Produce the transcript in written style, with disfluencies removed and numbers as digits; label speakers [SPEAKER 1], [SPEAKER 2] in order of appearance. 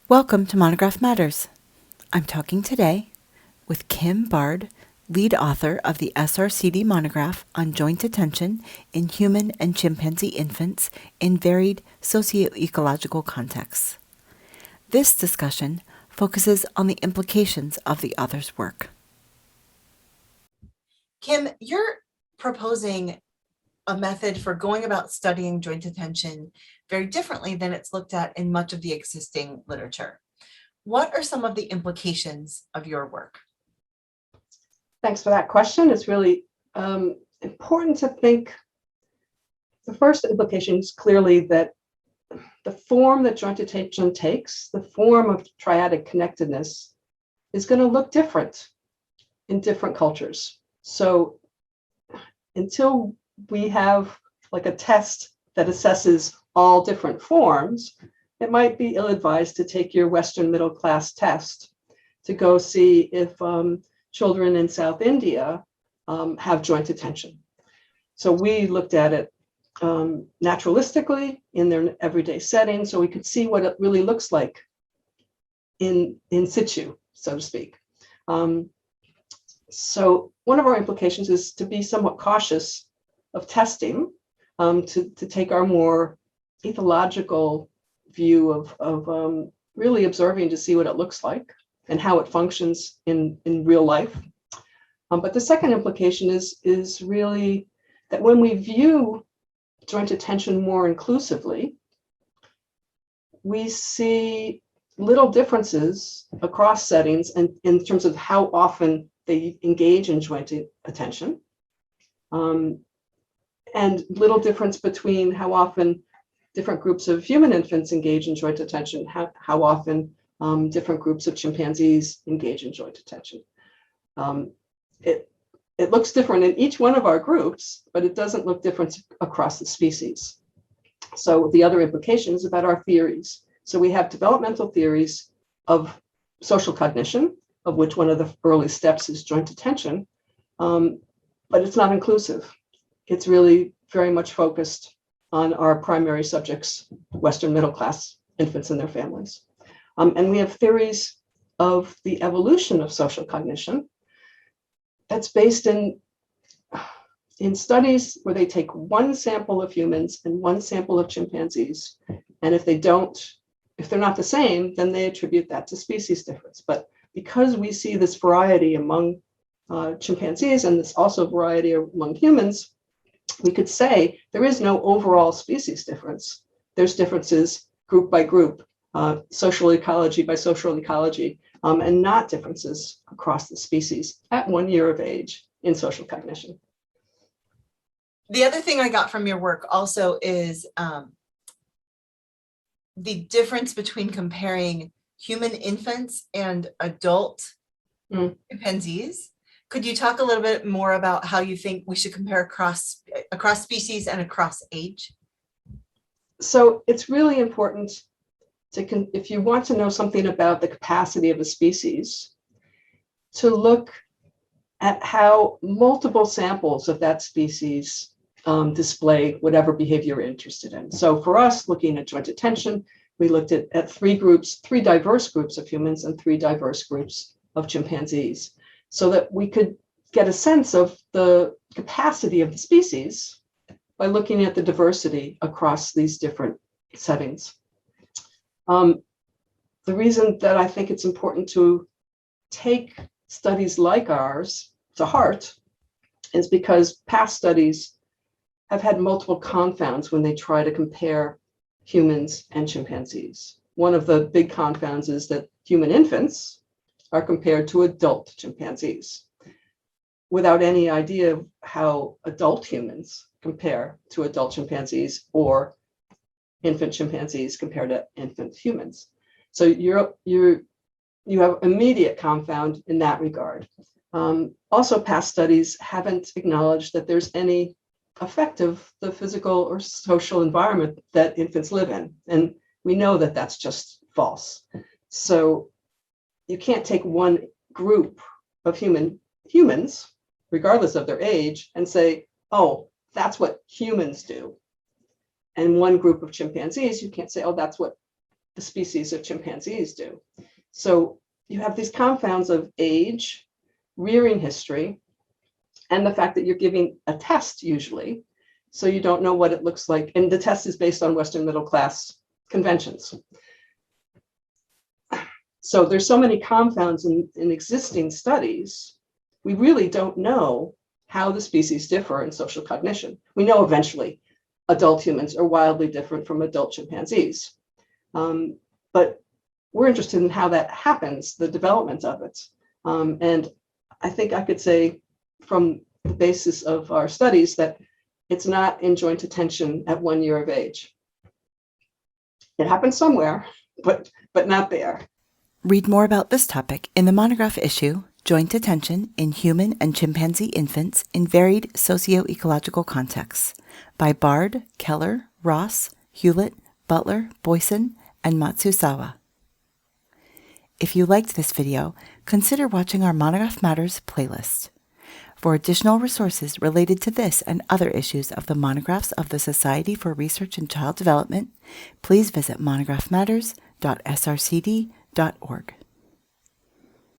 [SPEAKER 1] Welcome to Monograph Matters. I'm talking today with Kim.bard, lead author of the SRCD Monograph on joint attention in human and chimpanzee infants in varied socio-ecological contexts. This discussion focuses on the implications of the author's work. Kim, you're proposing a method for going about studying joint attention very differently than it's looked at in much of the existing literature. What are some of the implications of your work?
[SPEAKER 2] Thanks for that question. It's really important to think. The first implication is clearly that the form that joint attention takes, the form of triadic connectedness, is going to look different in different cultures. So until we have like a test that assesses all different forms, it might be ill-advised to take your Western middle class test to go see if children in South India have joint attention. So we looked at it naturalistically in their everyday setting, so we could see what it really looks like in situ, so to speak. So one of our implications is to be somewhat cautious of testing, to take our more ecological view of really observing to see what it looks like and how it functions in real life. But the second implication is really that when we view joint attention more inclusively, we see little differences across settings and in terms of how often they engage in joint attention, and little difference between how often different groups of human infants engage in joint attention, how often different groups of chimpanzees engage in joint attention. It looks different in each one of our groups, but it doesn't look different across the species. So the other implication is about our theories. So we have developmental theories of social cognition, of which one of the early steps is joint attention, but it's not inclusive. It's really very much focused on our primary subjects, Western middle class infants and their families. And we have theories of the evolution of social cognition that's based in studies where they take one sample of humans and one sample of chimpanzees. And if they're not the same, then they attribute that to species difference. But because we see this variety among chimpanzees and this also variety among humans, we could say there is no overall species difference. There's differences group by group, social ecology by social ecology, and not differences across the species at 1 year of age in social cognition.
[SPEAKER 1] The other thing I got from your work also is the difference between comparing human infants and adult chimpanzees. Could you talk a little bit more about how you think we should compare across species and across age?
[SPEAKER 2] So it's really important if you want to know something about the capacity of a species, to look at how multiple samples of that species display whatever behavior you're interested in. So for us, looking at joint attention, we looked at three diverse groups of humans and three diverse groups of chimpanzees, so that we could get a sense of the capacity of the species by looking at the diversity across these different settings. The reason that I think it's important to take studies like ours to heart is because past studies have had multiple confounds when they try to compare humans and chimpanzees. One of the big confounds is that human infants are compared to adult chimpanzees without any idea of how adult humans compare to adult chimpanzees or infant chimpanzees compared to infant humans. So you have immediate confound in that regard. Also, past studies haven't acknowledged that there's any effect of the physical or social environment that infants live in. And we know that that's just false. So you can't take one group of humans, regardless of their age, and say, oh, that's what humans do. And one group of chimpanzees, you can't say, oh, that's what the species of chimpanzees do. So you have these confounds of age, rearing history, and the fact that you're giving a test usually, so you don't know what it looks like. And the test is based on Western middle class conventions. So there's so many confounds in existing studies, we really don't know how the species differ in social cognition. We know eventually adult humans are wildly different from adult chimpanzees. But we're interested in how that happens, the development of it. And I think I could say from the basis of our studies that it's not in joint attention at 1 year of age. It happens somewhere, but not there.
[SPEAKER 1] Read more about this topic in the Monograph issue, Joint Attention in Human and Chimpanzee Infants in Varied Socio-Ecological Contexts, by Bard, Keller, Ross, Hewlett, Butler, Boyson, and Matsusawa. If you liked this video, consider watching our Monograph Matters playlist. For additional resources related to this and other issues of the monographs of the Society for Research in Child Development, please visit monographmatters.srcd.org.